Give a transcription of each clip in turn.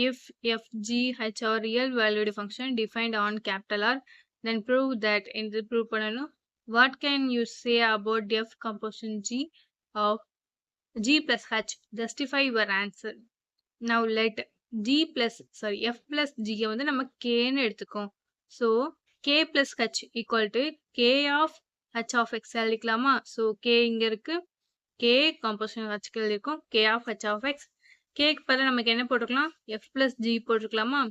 if f, g, h are real valued function defined on capital R, then prove that in the proof பண்ணனும். What can you say about f composition g of g plus h? Justify your answer. Now let f plus g வந்து நம்ம k ன்னு எடுத்துக்கோம். So k plus h equal to k of h of x எழுதிக்கலாமா? So k இங்க இருக்கு. k composition h க்கு எழுதிருக்கோம். k of h of x. k க்கு பதிலா நமக்கு என்ன போட்டுக்கலாம்? f plus g போட்டுக்கலாமா?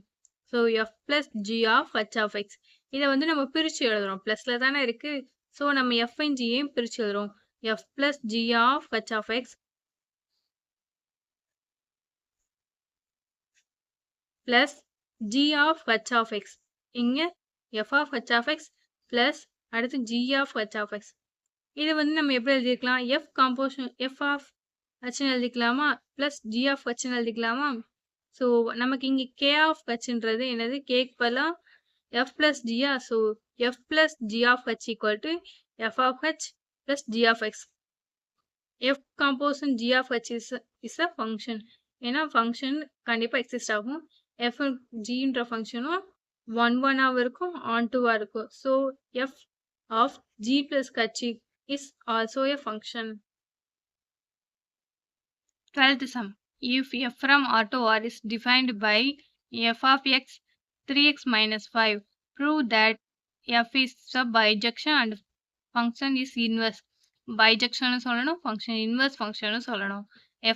So f plus g of h of x. இதை வந்து நம்ம பிரிச்சு எழுதுறோம். பிளஸ்ல தானே இருக்கு. So நம்ம f and g யும் பிரிச்சு எழுதுறோம். f plus g of h of x plus g of h of x. இங்க f of h of x plus அடுத்து g of h of x. இதை வந்து நம்ம எப்படி எழுதிக்கலாம்? f composition f of h ன்னு எழுதிக்கலாமா? plus g of h ன்னு எழுதிக்கலாமா? So நமக்கு இங்க k of h ன்றது என்னது? k க்கு பதிலா f plus g. So f plus g of h equal to f of h plus g of x. f composition g of h is a function. ஏன்னா function கண்டிப்பா exist ஆகும். f g ன்ற ஃபங்க்ஷனும் 1 ஆவும் இருக்கும், on 2 இருக்கும். So f of g plus h is also a function. 12th sum. If f from R to R is defined by f of x 3x minus 5, prove that f is a bijection and function is inverse. Bijection சொல்லணும், function inverse function சொல்லணும்.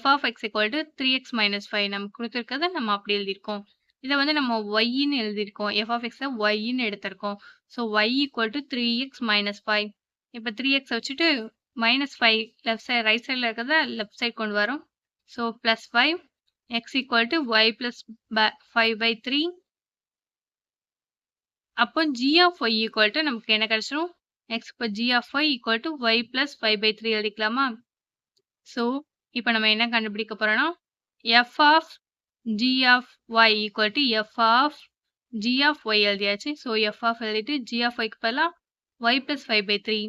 f of x equal to 3x minus 5 நமக்கு கொடுத்திருக்கிறது நம்ம அப்படி எழுதியிருக்கோம். இதை வந்து நம்ம y ன்னு எழுதியிருக்கோம். f of x y ன்னு எடுத்திருக்கோம். So y equal to 3x minus 5. இப்போ 3x வச்சுட்டு minus 5 left side right sideல இருக்கிறத left side கொண்டு வரோம். So plus 5 x equal to y plus 5 by 3. அப்போ g of y equal to நமக்கு என்ன கிடைச்சிரும்? x இப்போ g of y equal to y plus 5 by 3 எழுதிக்கலாமா? So இப்போ நம்ம என்ன கண்டுபிடிக்க போறோம்னா f of g of y equal to f of g of y எழுதியாச்சு. So f of எழுதிட்டு g of y க்கு பதிலா y plus 5 by 3.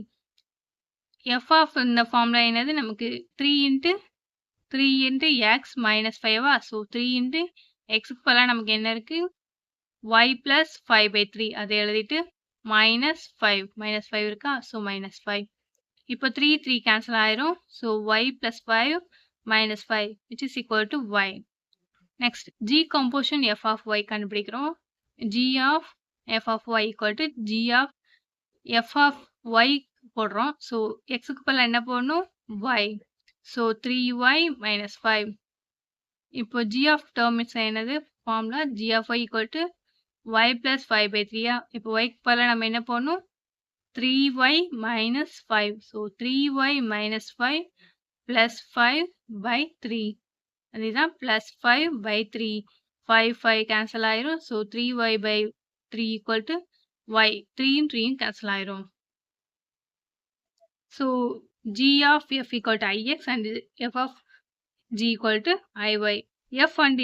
f of இந்த ஃபார்முலா என்னது? நமக்கு 3 into x minus 5. So 3 into x க்கு பதிலா நமக்கு என்ன இருக்கு? y plus 5 by 3. அதை எழுதிட்டு minus 5 இருக்கா? So minus 5. இப்போ 3 cancel ஆயிரும். So y plus 5 minus 5 which is equal to y. Next g composition f of y கண்டுபிடிக்கிறோம். g of f of y equal to g of f of y போடுறோம். So x க்கு பதிலா என்ன போடணும்? y. So 3y minus 5. இப்போ g of term is என்னது? formula g of y equal to y plus 5 by 3. இப்போ y க்கு பதிலா நம்ம என்ன போடணும்? 3y minus 5. So 3y minus 5 plus 5 by 3. அதுதான் plus 5 by 3. 5 cancel ஆயிரும். So 3y by 3 equal to y. 3 cancel ஆயிரும். So g of f equal to ix and f of g equal to iy. f and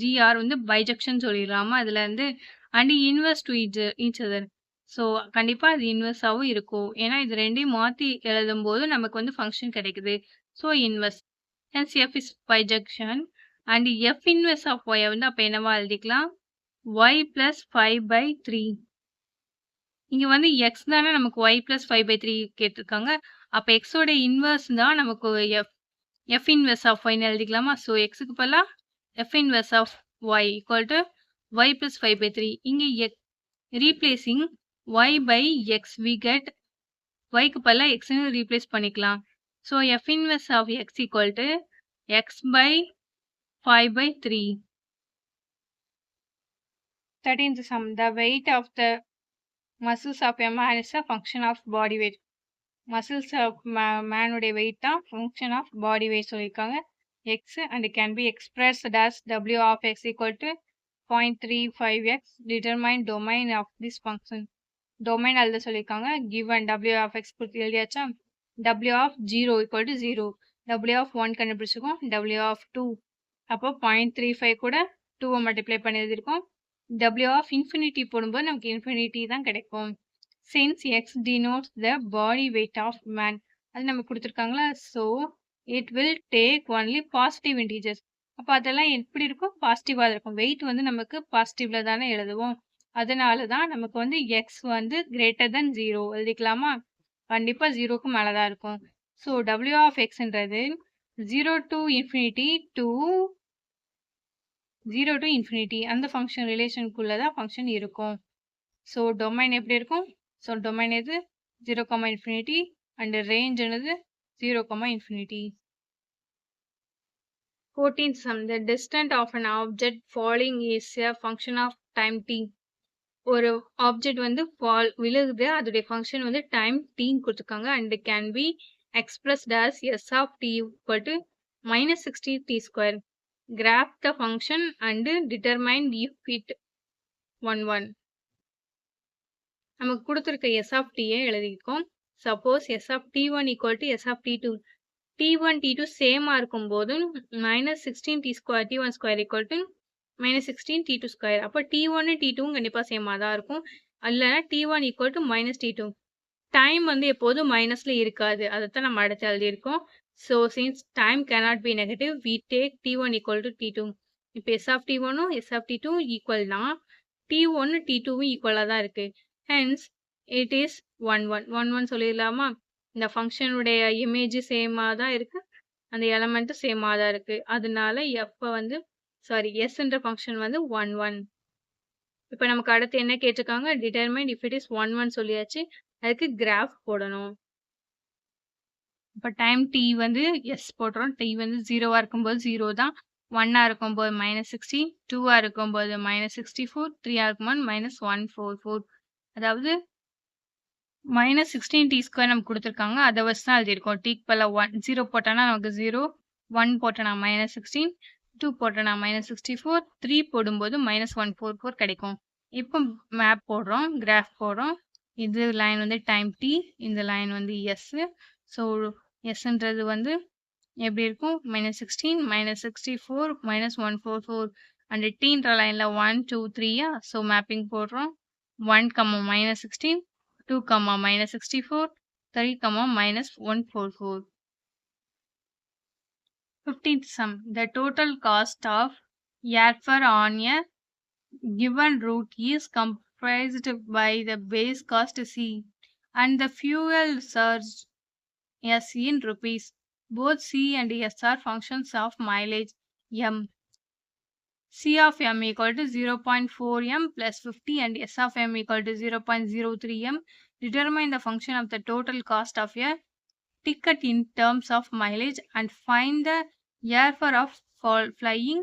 g are வந்து bijection சொல்லிடலாமா? அதுல இருந்து and inverse to each other. So கண்டிப்பாக அது இன்வெர்ஸாகவும் இருக்கும். ஏன்னா இது ரெண்டையும் மாற்றி எழுதும் போது நமக்கு வந்து ஃபங்க்ஷன் கிடைக்குது. So inverse. Hence f is bijection and f inverse of y வந்து அப்போ என்னவா எழுதிக்கலாம்? Y plus 5 by 3. இங்கே வந்து எக்ஸ் தானே நமக்கு ஒய் பிளஸ் 5 by 3 கேட்டிருக்காங்க. அப்போ எக்ஸோட இன்வெர்ஸ் தான் நமக்கு எஃப் இன்வெர்ஸ் ஆஃப் ஒய்னு எழுதிக்கலாமா? ஸோ எக்ஸுக்கு பதிலாக f inverse of y equal to y plus 5 by 3. இங்கே replacing y by x we get y க்கு பதிலா x ன்னு ரீப்ளேஸ் பண்ணிக்கலாம். So f inverse of x equal to x by 5 by 3. 13th sum. The weight of the muscles of a man is a function of body weight. Muscles of man உடைய weight தான் function of body weight சொல்லிருக்காங்க. x and can be expressed as w of x equal to 0.35x. Determine domain of this function. domain எழுத சொல்லிருக்காங்க. given w of x கொடுத்து எழுதியாச்சா? w of 0 equal to 0. w of 1 கண்டுபிடிச்சிருக்கோம். w of 2 அப்போ 0.35 கூட 2 multiply பண்ணி எழுதிருக்கோம். w of infinity போடும்போது நமக்கு infinity தான் கிடைக்கும். since x denotes the body weight of man அது நமக்கு கொடுத்துருக்காங்களா? so it will take only positive integers. அப்ப அதெல்லாம் எப்படி இருக்கும்? பாசிட்டிவா இருக்கும். வெயிட் வந்து நமக்கு பாசிட்டிவ்ல தானே எழுதுவோம். அதனால தான் நமக்கு வந்து எக்ஸ் வந்து கிரேட்டர் தென் 0 எழுதிக்கலாமா? கண்டிப்பா 0க்கு மேல தான் இருக்கும். ஸோ W ஆஃப் எக்ஸ்ன்றது 0 to infinity to 0 to infinity அந்த ஃபங்ஷன் ரிலேஷனுக்குள்ள தான் ஃபங்ஷன் இருக்கும். ஸோ டொமைன் எப்படி இருக்கும்? ஸோ டொமைன் எது? 0, infinity and range என்னது? 0, infinity. 14th sum. The distance of an object falling is a function of time t. ஒரு ஆப்ஜெக்ட் வந்து விழுகுது அதோடைய ஃபங்க்ஷன் வந்து டைம் t கொடுத்துருக்காங்க and can be expressed as s of t equal to minus 60 t square. Graph the function and determine if it 1 நமக்கு கொடுத்துருக்க s of t எழுதியிருக்கோம். Suppose s of t1 equal to s of t2 t1 t2 சேமா இருக்கும்போது minus 16 t square t1 square equal to minus 16 t2 square. அப்போ t1 t2 கண்டிப்பா சேமா தான் இருக்கும். இல்லைன்னா t1 equal to minus t2. Time வந்து எப்போதும் மைனஸ்ல இருக்காது. அதைத்தான் நம்ம அடுத்து எழுதியிருக்கோம். So since time cannot be negative, we take t1 equal to t2. இப்போ s of t1 s of t2 ஈக்குவல்னா t1 t2 ஈக்குவலா தான் இருக்கு. ஹென்ஸ் இட் இஸ் 1 சொல்லிடலாமா? இந்த ஃபங்க்ஷனுடைய இமேஜ் சேமா தான் இருக்கு, அந்த எலமெண்ட் சேமா தான் இருக்கு. அதனால எஃப் வந்து எஸ்ன்ற ஃபங்க்ஷன் வந்து 1 இப்போ நமக்கு அடுத்து என்ன கேட்டிருக்காங்க? டிட்டர்மைன் இஃப் இட் இஸ் 1 சொல்லியாச்சு. அதுக்கு கிராஃப் போடணும். இப்போ டைம் t வந்து எஸ் போடுறோம். t வந்து 0வா இருக்கும்போது 0 தான், 1ஆ இருக்கும்போது -60, 2ஆ இருக்கும்போது -64, 3ஆ இருக்கும்போது -144. அதாவது -16 t ஸ்கொயர் நமக்கு கொடுத்துருக்காங்க. அதை வச்சு தான் எழுதியிருக்கோம். t க்கு பதிலா 0 போட்டோன்னா நமக்கு 0, 1 போட்டோன்னா -16, 2 போட்டோன்னா -64, 3 போடும்போது -144 கிடைக்கும். இப்போ மேப் போடுறோம், கிராஃப் போடுறோம். இது லைன் வந்து டைம் t, இந்த லைன் வந்து எஸ். ஸோ எஸ்ன்றது வந்து எப்படி இருக்கும்? -16, -64, -144 அண்ட் டீன்ற லைன்ல 1, 2, 3. ஸோ மேப்பிங் போடுறோம். 1, -16, 2, -64, 3, -144. 15th sum. The total cost of airfare on a given route is comprised by the base cost C and the fuel surge S in rupees. Both C and S are functions of mileage M. C of M equal to 0.4 M plus 50 and S of M equal to 0.03 M. Determine the function of the total cost of a ticket in terms of mileage and find the airfare of flying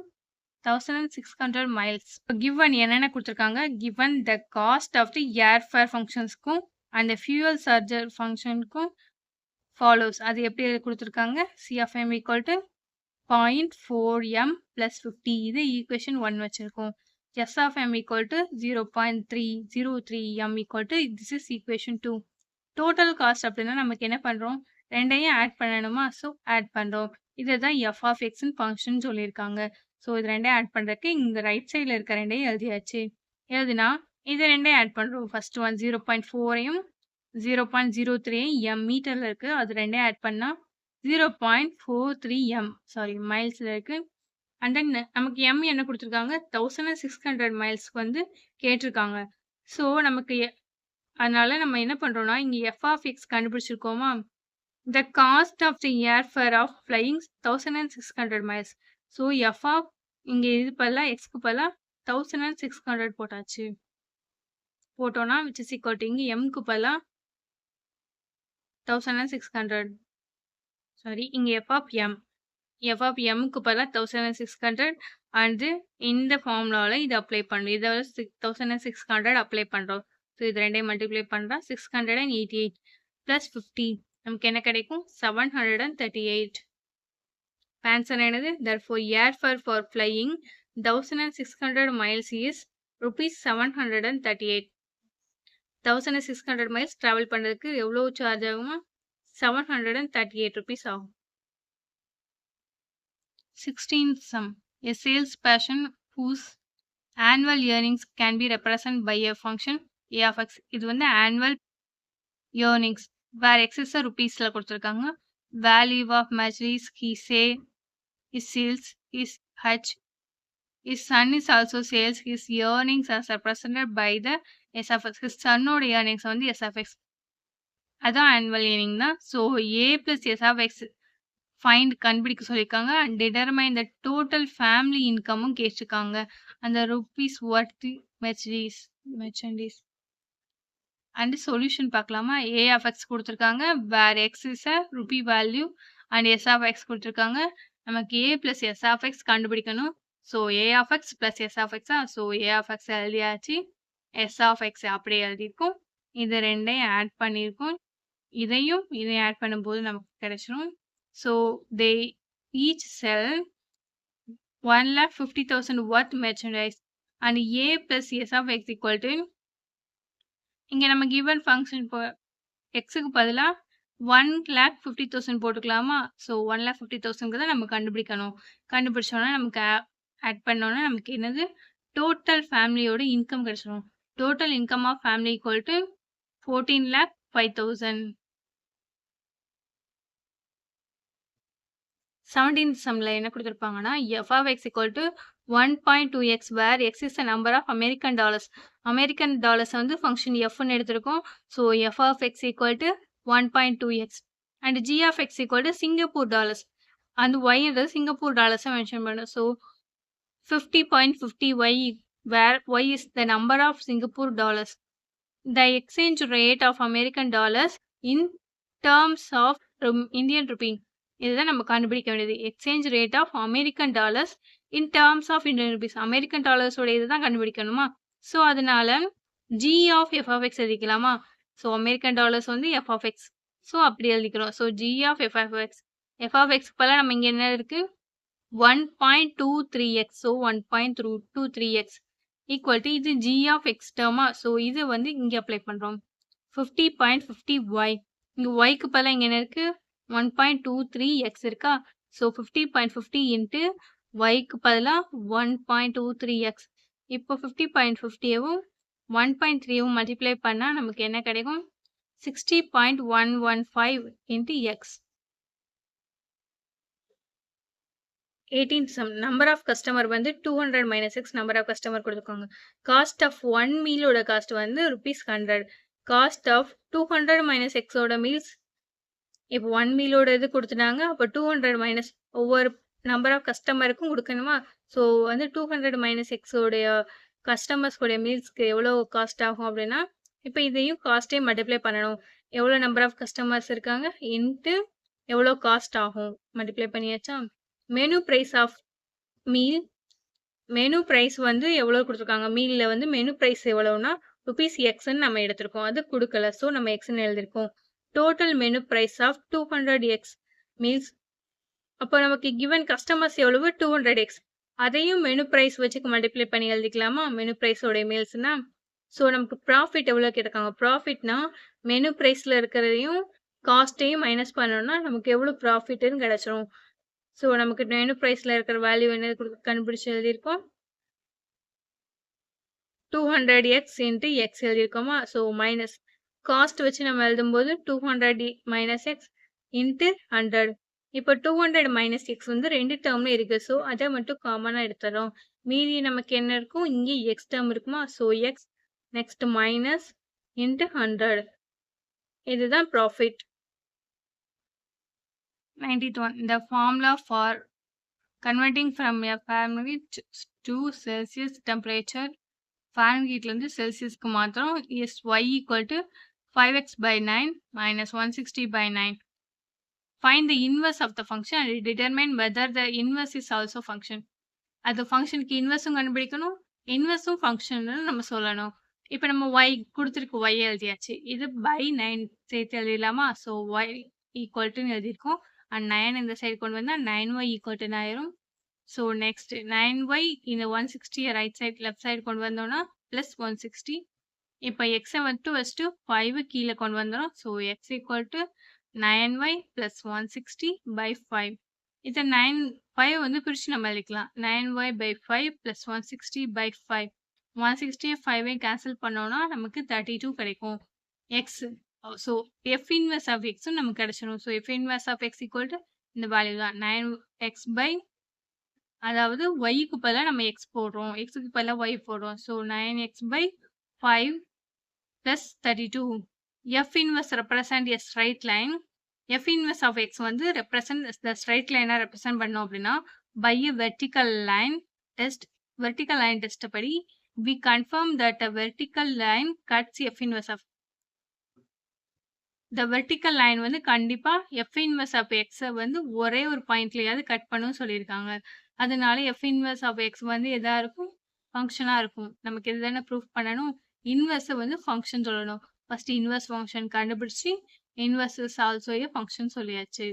1600 miles. Given என்னென்ன கொடுத்துருக்காங்க? Given the cost of the airfare functionsக்கும் and the fuel surge functionக்கும் follows. அது எப்படி கொடுத்துருக்காங்க? C of M equal to 0.4 M plus 50. இது equation 1 வச்சிருக்கோம். S of M equal to 0.303 M equal to this is equation 2. Total cost அப்படின்னா நமக்கு என்ன பண்றோம்? ரெண்டையும் ஆட் பண்ணணுமா? ஸோ ஆட் பண்றோம். இதுதான் f of x ஃபங்க்ஷன் சொல்லியிருக்காங்க. ஸோ இது ரெண்டையும் ஆட் பண்றதுக்கு இங்க ரைட் சைடில் இருக்க ரெண்டையும் எழுதியாச்சு. எழுதுனா இது ரெண்டையும் ஆட் பண்றோம். ஃபர்ஸ்ட் ஒன் 0.4ஐயும் 0.03 M மீட்டர்ல இருக்கு. அது ரெண்டையும் ஆட் பண்ணா 0.43 M மைல்ஸ்ல இருக்கு. அண்ட் தென் நமக்கு M என்ன கொடுத்துருக்காங்க? 1600 மைல்ஸ்க்கு வந்து கேட்டிருக்காங்க. ஸோ நமக்கு அதனால நம்ம என்ன பண்றோம்னா இங்க f of x கண்டுபிடிச்சிருக்கோமா? The cost of the airfare of flying 1600 miles. So f of இங்க இது பதிலா xக்கு பதிலா 1600 போட்டாச்சு. போட்டோம்னா which is equal to இங்க mக்கு பதிலா 1600. இங்க f of mக்கு பதிலா 1600 அண்ட் இந்த ஃபார்முலாவில் இது அப்ளை பண்ணுறோம். இதை 1600 அப்ளை பண்ணுறோம். ஸோ இது ரெண்டையும் மல்டிப்ளை பண்ணுறா 688 ப்ளஸ் 50 நமக்கு என்ன கிடைக்கும்? 738. ஆன்சர் என்னது? Therefore airfare for flying 1600 miles is rupees 738. 1600 miles travel பண்ணுறதுக்கு எவ்வளோ சார்ஜ் ஆகுமா? 738 rupees ஆகும். 16th sum. A salesperson whose annual earnings can be represented by a function a of x. இது வந்து annual earnings where x is rupeesல கொடுத்துருக்காங்க. Value of merchandise he sells is H. His son is also sales his earnings as represented by the S of X. His son ஓட earnings வந்து S of X. அதான் annual earning தான். So A plus S of X find கண்டுபிடிக்க சொல்லியிருக்காங்க. And determine the total family incomeம் கேட்டிருக்காங்க. அந்த rupees worth merchandise. And solution பார்க்கலாமா? A of X கொடுத்திருக்காங்க. Where X is a rupee value and S of X கொடுத்திருக்காங்க. நமக்கு A plus S of X கண்டுபிடிக்கணும். So A of X plus S of X. So A of X எழுதியாச்சு. S of X அப்படியே எழுதியிருக்கோம். இது ரெண்டையும் add பண்ணியிருக்கோம். இதையும் ஆட் பண்ணும்போது நமக்கு கிடைச்சிரும். So they each sell 1,50,000 worth merchandise and A plus S of X equal to இங்க நம்ம given function Xக்கு பதிலா 1,50,000 போட்டுக்கலாமா? So 1,50,000க்கு தான் நம்ம கண்டுபிடிக்கணும். கண்டுபிடிச்சோம்னா நமக்கு ஆட் பண்ணோம்னா நமக்கு என்னது டோட்டல் ஃபேமிலியோட இன்கம் கிடைச்சிடும். Total income of family equal to 14,05,000. 17th sumல என்ன கொடுத்திருப்பாங்கன்னா f of x equal to 1.2x where x is the number of American dollars. American dollars வந்து ஃபங்க்ஷன் f ன்னு எடுத்திருக்கோம். So f of x equal to 1.2x and g of x equal to Singapore dollars. and y ன்றது Singapore dollars mention பண்ணணும். So 50.50 y where y is the number of Singapore dollars. The exchange rate of American dollars in terms of Indian rupee. இதுதான் நம்ம கண்டுபிடிக்க வேண்டியது. Exchange rate of American dollars in terms of Indian rupees. American டாலர்ஸோட இதுதான் கண்டுபிடிக்கணுமா? So அதனால G of F of X எழுதிக்கலாமா? So American dollars வந்து எஃப் ஆஃப் எக்ஸ். ஸோ அப்படி எழுதிக்கிறோம். So G of F of X. F of எக்ஸ்க்கு பதிலாக நம்ம இங்கே என்ன இருக்கு 1.23x. So 1.23x equal to இது ஜி ஆஃப் எக்ஸ் டேர்மா. ஸோ இது வந்து இங்கே அப்ளை பண்ணுறோம். 50.50y. இங்கே ஒய்க்கு பதிலாக இங்கே என்ன இருக்கு 1.23x இருக்கா? ஸோ 50.50 இன்ட்டு ஒய்க்கு பதிலாக 1.23x. இப்போ 50.50வும் 1.3வும் மல்டிப்ளை பண்ணால் நமக்கு என்ன கிடைக்கும் 60.115 into X. 18th sum number of customer வந்து 200 minus x number of customer கொடுத்துருக்காங்க. காஸ்ட் ஆஃப் 1 மீலோட காஸ்ட் வந்து ₹100. காஸ்ட் ஆஃப் 200 minus x ஓட மீல்ஸ் இப்போ 1 மீலோட இது கொடுத்துட்டாங்க. அப்போ 200 மைனஸ் ஒவ்வொரு நம்பர் ஆஃப் கஸ்டமருக்கும் கொடுக்கணுமா? ஸோ வந்து 200 மைனஸ் எக்ஸோடைய கஸ்டமர்ஸ்கோடைய மீல்ஸ்க்கு எவ்வளோ காஸ்ட் ஆகும் அப்படின்னா இப்போ இதையும் காஸ்ட்டே மல்டிப்ளை பண்ணணும். எவ்வளோ நம்பர் ஆஃப் கஸ்டமர்ஸ் இருக்காங்க இன்ட்டு எவ்வளோ காஸ்ட் ஆகும் மல்டிப்ளை பண்ணியாச்சா? Menu price of meal. Menu price வந்து எவ்வளோ கொடுத்துருக்காங்க? மீலில் வந்து மெனு ப்ரைஸ் எவ்வளோனா ₹Xன்னு நம்ம எடுத்திருக்கோம். அது கொடுக்கல. ஸோ நம்ம எக்ஸ்ன்னு எழுதியிருக்கோம். Total menu price of 200x meals. அப்போ நமக்கு கிவன் கஸ்டமர்ஸ் எவ்வளவு 200x. அதையும் மெனு ப்ரைஸ் வச்சு மல்டிப்ளை பண்ணி எழுதிக்கலாமா? மெனு ப்ரைஸோட மீல்ஸ்னா ஸோ நமக்கு ப்ராஃபிட் எவ்வளோ கேட்டிருக்காங்க? ப்ராஃபிட்னா மெனு ப்ரைஸில் இருக்கிறதையும் காஸ்ட்டையும் மைனஸ் பண்ணோம்னா நமக்கு எவ்வளோ ப்ராஃபிட்னு கிடச்சிரும். ஸோ நமக்கு மெனு ப்ரைஸில் இருக்கிற வேல்யூ என்ன கண்டுபிடிச்சி எழுதியிருக்கோம் 200x இன்ட்டு எக்ஸ் எழுதியிருக்கோமா? ஸோ மைனஸ் காஸ்ட் வச்சு நம்ம எழுதும்போது 200 மைனஸ் எக்ஸ் இன்ட்டு 100. இப்போ 200 மைனஸ் எக்ஸ் வந்து ரெண்டு டேர்ம்ல இருக்கு. ஸோ அதை மட்டும் காமனாக எடுத்துறோம். மீதி நமக்கு என்ன இருக்கும்? இங்கே எக்ஸ் டேர்ம் இருக்குமா? So X next minus into 100. இதுதான் profit. 91. The formula for converting from a Fahrenheit to Celsius temperature. Fahrenheitலேருந்து செல்சியஸ்க்கு மாத்திரம் is y equal to 5x by 9 minus 160 by 9. Find the inverse of the function and determine whether the inverse is also function. அது ஃபங்க்ஷனுக்கு இன்வெர்ஸும் கண்டுபிடிக்கணும், இன்வெர்ஸும் function நம்ம சொல்லணும். இப்போ நம்ம y கொடுத்துருக்கு, y எழுதியாச்சு. இது by 9 சேர்த்து எழுதிடலாமா? ஸோ y ஈக்குவல் டுன்னு எழுதியிருக்கோம். அண்ட் 9 இந்த சைடு கொண்டு வந்தால் 9y ஈக்குவல் டுன்னு ஆயிரும். ஸோ நெக்ஸ்ட் 9y இந்த 160 ரைட் சைட் லெஃப்ட் சைடு கொண்டு வந்தோம்னா ப்ளஸ் 160. இப்போ எக்ஸை வந்து ஃபஸ்ட்டு 5 கீழே கொண்டு வந்துடும். So x equal to 9y plus 160 by 5. இதை 5 வந்து பிரித்து நம்ம எழுதிக்கலாம். 9y by 5 plus 160 by 5. 160 5ஐ கேன்சல் பண்ணோம்னா நமக்கு 32 கிடைக்கும். X so f inverse of எக்ஸும் நமக்கு கிடைச்சிடும். So f inverse of x equal to இந்த வேல்யூ தான் 9x பை அதாவது yக்கு பதிலா நம்ம x போடுறோம். xக்கு பதிலா y போடுறோம். So 9x/5 + 32. F inverse represent a straight line. F inverse of x வந்து represent the straight line represent பண்ணோம் அப்படின்னா by a vertical line test படி we confirm that a vertical line cuts F inverse of the vertical line வந்து கண்டிப்பா F inverse of x வந்து ஒரே ஒரு பாயிண்ட்லயாவது cut பண்ணும் சொல்லியிருக்காங்க. அதனால F inverse of x வந்து எதா இருக்கும்? ஃபங்க்ஷனா இருக்கும். நமக்கு இதுதானே ப்ரூஃப் பண்ணணும். இன்வெர்ஸ வந்து ஃபங்க்ஷன் சொல்லணும். ஃபர்ஸ்ட் இன்வெர்ஸ் ஃபங்க்ஷன் கண்டுபிடிச்சு inverse is also a function சொல்லியாச்சு.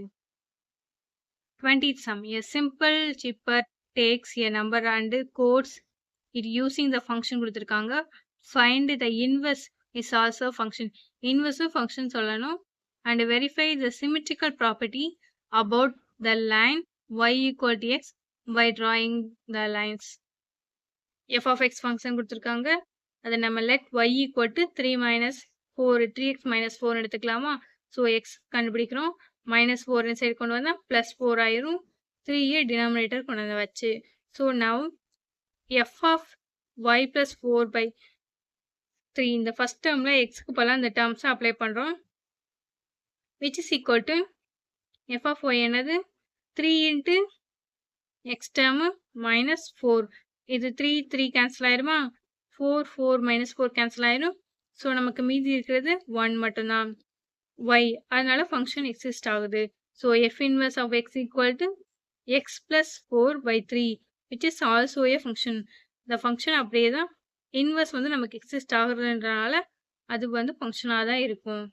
20th sum. A simple chipper takes a number and codes it using the function கொடுத்திருக்காங்க. Find the inverse is also function. Inverse function சொல்லணும். And verify the symmetrical property about the line y equal to x by drawing the lines. F of x function கொடுத்திருக்காங்க. அதை நம்ம let y equal to 3x minus 4 எடுத்துக்கலாமா? So x கண்டுபிடிக்கிறோம். -4 இந்த side கொண்டு வந்தா +4 ஆயிரும். 3 டினாமினேட்டர் கொண்டு வந்து வச்சு. So now f of y plus 4/3 இந்த ஃபர்ஸ்ட் டேர்ம்ல எக்ஸ்க்கு பதிலா இந்த டேர்ம்ஸை அப்ளை பண்றோம். which is equal to f of y என்னது 3 into x டேர்ம் -4. இது 3 கேன்சல் ஆயிருமா? 4 -4 கேன்சல் ஆயிரும். ஸோ நமக்கு மீதி இருக்கிறது 1 மட்டும்தான். y அதனால ஃபங்க்ஷன் எக்ஸிஸ்ட் ஆகுது. So f inverse of x equal to x plus 4/3 which is also a function. இந்த ஃபங்க்ஷன் அப்படியே தான் இன்வெர்ஸ் வந்து நமக்கு எக்ஸிஸ்ட் ஆகுறதுன்றனால அது வந்து ஃபங்க்ஷனாக தான் இருக்கும்.